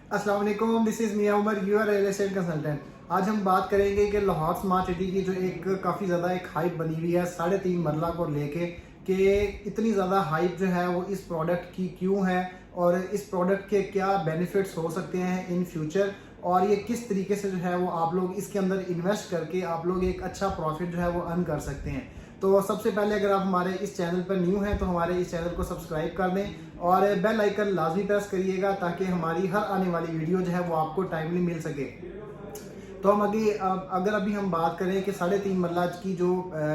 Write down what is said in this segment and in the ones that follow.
अस्सलाम वालेकुम, this is Mian Umar, your real estate consultant. आज हम बात करेंगे कि लाहौर स्मार्ट सिटी की जो एक काफ़ी ज़्यादा एक हाइप बनी हुई है 3.5 मरला को लेके कि इतनी ज़्यादा हाइप जो है वो इस प्रोडक्ट की क्यों है और इस प्रोडक्ट के क्या बेनिफिट्स हो सकते हैं इन फ्यूचर और ये किस तरीके से जो है वो आप लोग इसके अंदर इन्वेस्ट करके आप लोग एक अच्छा प्रॉफिट जो है वो अर्न कर सकते हैं। तो सबसे पहले अगर आप हमारे इस चैनल पर न्यू हैं तो हमारे इस चैनल को सब्सक्राइब कर दें और बेल आइकन लाजमी प्रेस करिएगा ताकि हमारी हर आने वाली वीडियो जो है वो आपको टाइमली मिल सके। तो हम अगर अभी हम बात करें कि 3.5 मरला की जो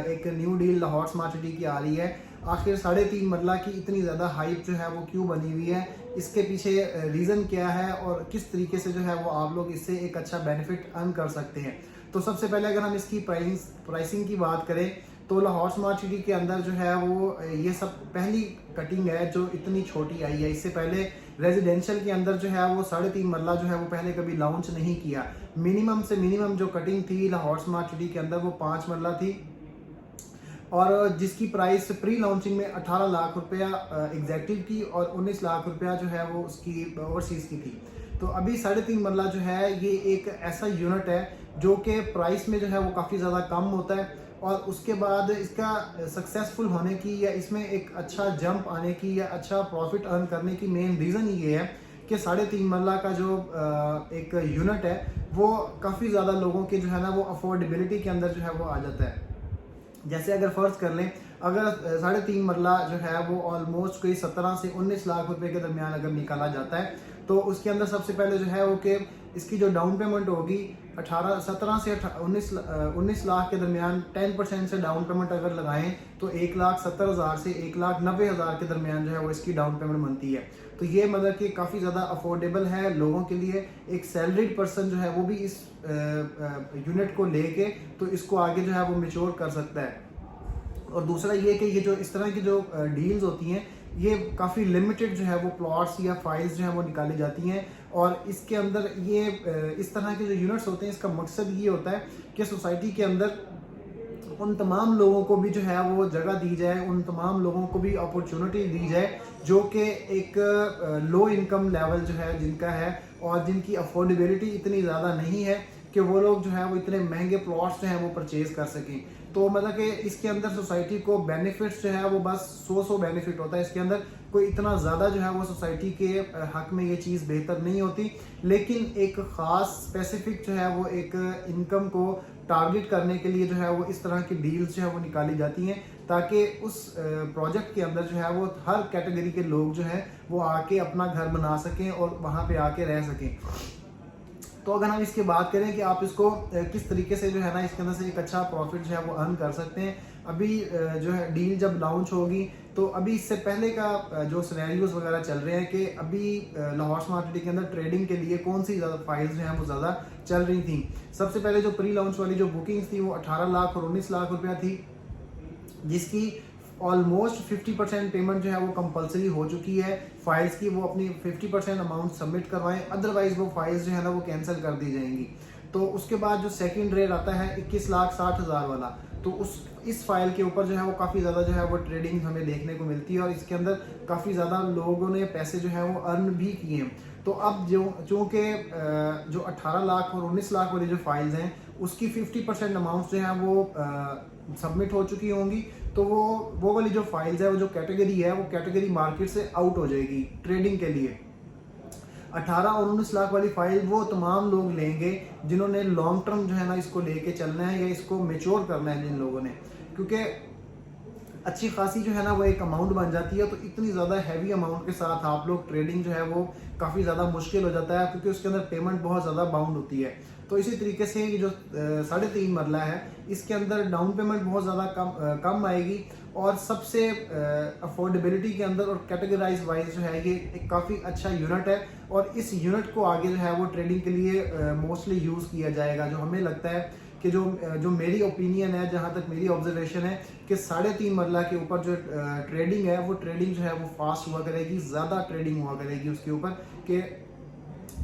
एक new deal Lahore smart city की आ रही है, आखिर 3.5 मरला की इतनी ज़्यादा हाइप जो है वो क्यों बनी हुई है, इसके पीछे रीज़न क्या है और किस तरीके से जो है वो आप लोग इससे एक अच्छा बेनिफिट अर्न कर सकते हैं। तो सबसे पहले अगर हम इसकी प्राइसिंग की बात करें तो लाहौर स्मार्ट सिटी के अंदर जो है वो ये सब पहली कटिंग है जो इतनी छोटी आई है। इससे पहले रेजिडेंशियल के अंदर जो है वो 3.5 मरला जो है वो पहले कभी लॉन्च नहीं किया। मिनिमम से मिनिमम जो कटिंग थी लाहौर स्मार्ट सिटी के अंदर वो 5 मरला थी और जिसकी प्राइस प्री लॉन्चिंग में 18 लाख रुपया एग्जैक्टिव थी और 19 लाख रुपया जो है वो उसकी ओवरसीज की थी। तो अभी 3.5 मरला जो है ये एक ऐसा यूनिट है जो कि प्राइस में जो है वो काफ़ी ज़्यादा कम होता है और उसके बाद इसका सक्सेसफुल होने की या इसमें एक अच्छा जंप आने की या अच्छा प्रॉफिट अर्न करने की मेन रीज़न ये है कि 3.5 मरला का जो एक यूनिट है वो काफ़ी ज़्यादा लोगों के जो है ना वो अफोर्डेबिलिटी के अंदर जो है वो आ जाता है। जैसे अगर फर्ज कर लें, अगर 3.5 मरला जो है वो ऑलमोस्ट कोई 17 से 19 लाख रुपए के दरमियान अगर निकाला जाता है तो उसके अंदर सबसे पहले जो है वो कि इसकी जो डाउन पेमेंट होगी 17 से 19 लाख के दरमियान 10% से डाउन पेमेंट अगर लगाएं तो 1,70,000 से 1,90,000 के दरमियान जो है वो इसकी डाउन पेमेंट बनती है। तो ये मतलब कि काफ़ी ज़्यादा अफोर्डेबल है लोगों के लिए। एक सैलरीड पर्सन जो है वो भी इस यूनिट को लेके तो इसको आगे जो है वो मेच्योर कर सकता है। और दूसरा ये कि ये जो इस तरह की जो डील्स होती हैं ये काफ़ी लिमिटेड जो है वो प्लॉट्स या फाइल्स जो है वो निकाली जाती हैं और इसके अंदर ये इस तरह के जो यूनिट्स होते हैं इसका मकसद ये होता है कि सोसाइटी के अंदर उन तमाम लोगों को भी जो है वो जगह दी जाए, उन तमाम लोगों को भी अपॉर्चुनिटी दी जाए जो कि एक लो इनकम लेवल जो है जिनका है और जिनकी अफोर्डेबिलिटी इतनी ज़्यादा नहीं है कि वो लोग जो है वो इतने महंगे प्लॉट्स जो हैं वो परचेज कर सकें। तो मतलब कि इसके अंदर सोसाइटी को बेनिफिट्स जो है वो बस 100 बेनिफिट होता है। इसके अंदर कोई इतना ज़्यादा जो है वो सोसाइटी के हक में ये चीज़ बेहतर नहीं होती, लेकिन एक ख़ास स्पेसिफिक जो है वो एक इनकम को टारगेट करने के लिए जो है वो इस तरह की डील्स जो है वो निकाली जाती हैं ताकि उस प्रोजेक्ट के अंदर जो है वो हर कैटेगरी के लोग जो हैं वो आके अपना घर बना सकें और वहाँ पे आके रह सकें। तो अगर हम इसकी बात करें कि आप इसको किस तरीके से जो है ना इसके अंदर से एक अच्छा प्रॉफिट जो है वो अर्न कर सकते हैं, अभी जो है डील जब लॉन्च होगी तो अभी इससे पहले का जो सिनेरियोज वगैरह चल रहे हैं कि अभी लाहौर स्मार्ट सिटी के अंदर ट्रेडिंग के लिए कौन सी ज़्यादा फाइल्स जो हैं वो ज़्यादा चल रही थी। सबसे पहले जो प्री लॉन्च वाली जो बुकिंग्स थी वो 18 लाख और 19 लाख रुपया थी, जिसकी ऑलमोस्ट 50% पेमेंट जो है वो कंपलसरी हो चुकी है फाइल्स की। वो अपनी 50% अमाउंट सबमिट करवाएं, अदरवाइज वो फाइल्स जो है ना वो कैंसिल कर दी जाएंगी। तो उसके बाद जो सेकंड रेट आता है 21,60,000 वाला, तो इस फाइल के ऊपर जो है वो काफ़ी ज़्यादा जो है वो ट्रेडिंग हमें देखने को मिलती है और इसके अंदर काफ़ी ज़्यादा लोगों ने पैसे जो है वो अर्न भी किए हैं। तो अब चूँकि जो 18 लाख और 19 लाख वाली जो फाइल्स हैं उसकी 50% अमाउंट जो है वो सबमिट हो चुकी होंगी, तो वो वाली जो फाइल्स है वो जो कैटेगरी है वो कैटेगरी मार्केट से आउट हो जाएगी ट्रेडिंग के लिए। 18 और 19 लाख वाली फाइल वो तमाम लोग लेंगे जिन्होंने लॉन्ग टर्म जो है ना इसको लेके चलना है या इसको मेच्योर करना है जिन लोगों ने, क्योंकि अच्छी खासी जो है ना वो एक अमाउंट बन जाती है। तो इतनी ज़्यादा हैवी अमाउंट के साथ आप लोग ट्रेडिंग जो है वो काफ़ी ज़्यादा मुश्किल हो जाता है क्योंकि उसके अंदर पेमेंट बहुत ज़्यादा बाउंड होती है। तो इसी तरीके से ये जो 3.5 मरला है इसके अंदर डाउन पेमेंट बहुत ज़्यादा कम आएगी और सबसे अफोर्डेबिलिटी के अंदर और कैटेगराइज वाइज जो है ये एक काफ़ी अच्छा यूनिट है और इस यूनिट को आगे जो है वो ट्रेडिंग के लिए मोस्टली यूज़ किया जाएगा। जो हमें लगता है कि जो मेरी ओपिनियन है, जहाँ तक मेरी ऑब्जर्वेशन है कि 3.5 मरला के ऊपर जो ट्रेडिंग है वो ट्रेडिंग जो है वो फास्ट हुआ करेगी, ज़्यादा ट्रेडिंग हुआ करेगी उसके ऊपर कि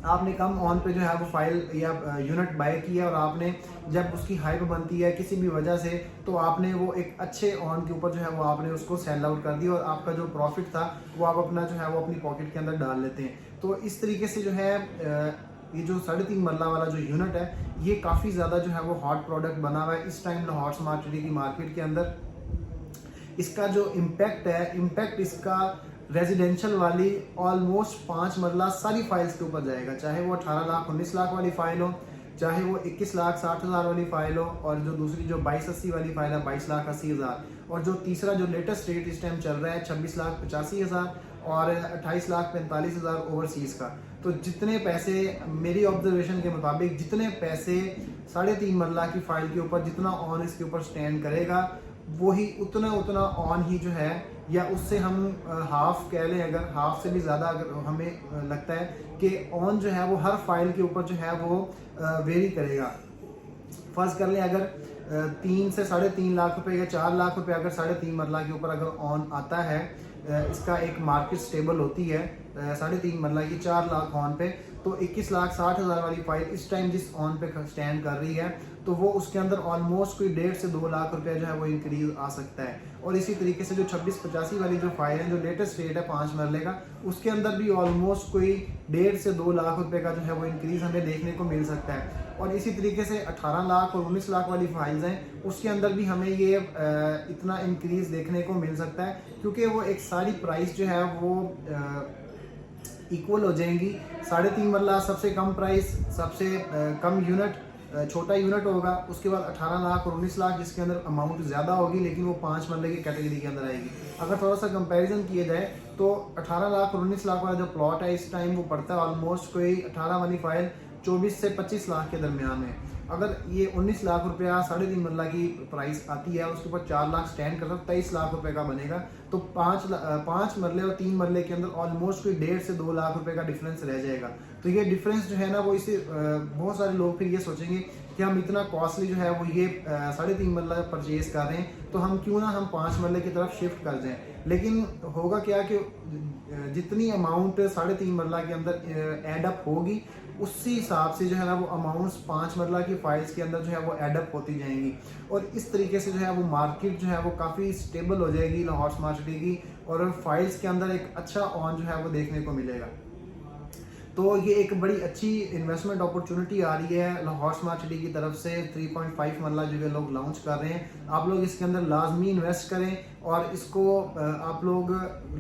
आपने कम ऑन पे जो है वो फाइल या यूनिट बाय किया और आपने जब उसकी हाइप बनती है किसी भी वजह से तो आपने वो एक अच्छे ऑन के ऊपर जो है वो आपने उसको सेल आउट कर दिया और आपका जो प्रॉफिट था वो आप अपना जो है वो अपनी पॉकेट के अंदर डाल लेते हैं। तो इस तरीके से जो है ये जो 3.5 मरला वाला जो यूनिट है, ये काफ़ी ज़्यादा जो है वो हॉट प्रोडक्ट बना हुआ है इस टाइम लाहौर स्मार्ट सिटी की मार्केट के अंदर। इसका जो इम्पैक्ट इसका रेजिडेंशियल वाली ऑलमोस्ट 5 मरला सारी फाइल्स के ऊपर जाएगा, चाहे वो 18 लाख 19 लाख वाली फाइल हो, चाहे वो 21 लाख 60 हज़ार वाली फाइल हो, और जो दूसरी जो 2280 वाली फाइल है 22 लाख 80 हज़ार, और जो तीसरा जो लेटेस्ट रेट इस टाइम चल रहा है 26 लाख 85 हज़ार और 28 लाख 45 हज़ार ओवरसीज़ का। तो जितने पैसे मेरी ऑब्जर्वेशन के मुताबिक, जितने पैसे 3.5 मरला की फाइल के ऊपर जितना ऑन इसके ऊपर स्टैंड करेगा, वही उतना ऑन ही जो है, या उससे हम हाफ कह लें, अगर हाफ से भी ज़्यादा अगर हमें लगता है कि ऑन जो है वो हर फाइल के ऊपर जो है वो वेरी करेगा। फर्ज कर लें अगर 3 से 3.5 लाख रुपए या 4 लाख रुपए अगर 3.5 मरला के ऊपर अगर ऑन आता है, इसका एक मार्केट स्टेबल होती है 3.5 मरला की 4 लाख ऑन पे, तो 21 लाख 60 हज़ार वाली फाइल इस टाइम जिस ऑन पे स्टैंड कर रही है, तो वो उसके अंदर ऑलमोस्ट कोई 1.5 से 2 लाख रुपया जो है वो इंक्रीज आ सकता है। और इसी तरीके से जो 2685 वाली जो फाइल है, जो लेटेस्ट रेट है 5 मरले का, उसके अंदर भी ऑलमोस्ट कोई 1.5 से 2 लाख रुपए का जो है वो इंक्रीज हमें देखने को मिल सकता है। और इसी तरीके से 18 लाख और 19 लाख वाली फाइल्स हैं, उसके अंदर भी हमें ये इतना इंक्रीज देखने को मिल सकता है, क्योंकि वो एक सारी प्राइस जो है वो इक्वल हो जाएंगी। 3.5 मरला सबसे कम प्राइस, सबसे कम यूनिट, छोटा यूनिट होगा, उसके बाद 18 लाख और 19 लाख जिसके अंदर अमाउंट ज़्यादा होगी, लेकिन वो 5 मरले की कैटेगरी के अंदर आएगी। अगर थोड़ा सा कंपैरिजन किया जाए तो 18 लाख और 19 लाख वाला जो प्लॉट है इस टाइम वो पड़ता है ऑलमोस्ट कोई 18 वाली फाइल 24 से 25 लाख के दरमियान में। अगर ये 19 लाख रुपया 3.5 मरला की प्राइस आती है, उसके ऊपर 4 लाख स्टैंड करता है, 23 लाख रुपए का बनेगा। तो 5 मरले और 3 मरले के अंदर ऑलमोस्ट कोई 1.5 से 2 लाख रुपए का डिफरेंस रह जाएगा। तो ये डिफरेंस जो है ना, वो इसे बहुत सारे लोग फिर ये सोचेंगे कि हम इतना कॉस्टली जो है वो ये 3.5 मरला परचेज कर रहे हैं, तो हम क्यों ना हम 5 मरले की तरफ शिफ्ट कर जाएं। लेकिन होगा क्या कि जितनी अमाउंट 3.5 मरला के अंदर एड अप होगी, उसी हिसाब से जो है ना वो अमाउंट्स 5 मरला की फाइल्स के अंदर जो है वो एडअप होती जाएंगी, और इस तरीके से जो है वो मार्केट जो है वो काफ़ी स्टेबल हो जाएगी लाहौर स्मार्ट सिटी की, और फाइल्स के अंदर एक अच्छा ऑन जो है वो देखने को मिलेगा। तो ये एक बड़ी अच्छी इन्वेस्टमेंट अपॉर्चुनिटी आ रही है लाहौर स्मार्ट सिटी की तरफ से। 3.5 मरला जो है लोग लॉन्च कर रहे हैं, आप लोग इसके अंदर लाजमी इन्वेस्ट करें, और इसको आप लोग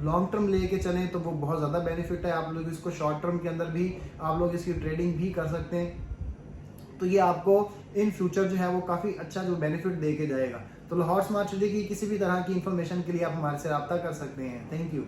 लॉन्ग टर्म लेके चलें तो वो बहुत ज़्यादा बेनिफिट है। आप लोग इसको शॉर्ट टर्म के अंदर भी आप लोग इसकी ट्रेडिंग भी कर सकते हैं, तो ये आपको इन फ्यूचर जो है वो काफ़ी अच्छा जो बेनिफिट दे के जाएगा। तो लाहौर स्मार्ट सिटी की किसी भी तरह की इंफॉर्मेशन के लिए आप हमारे से रब्ता कर सकते हैं। Thank you.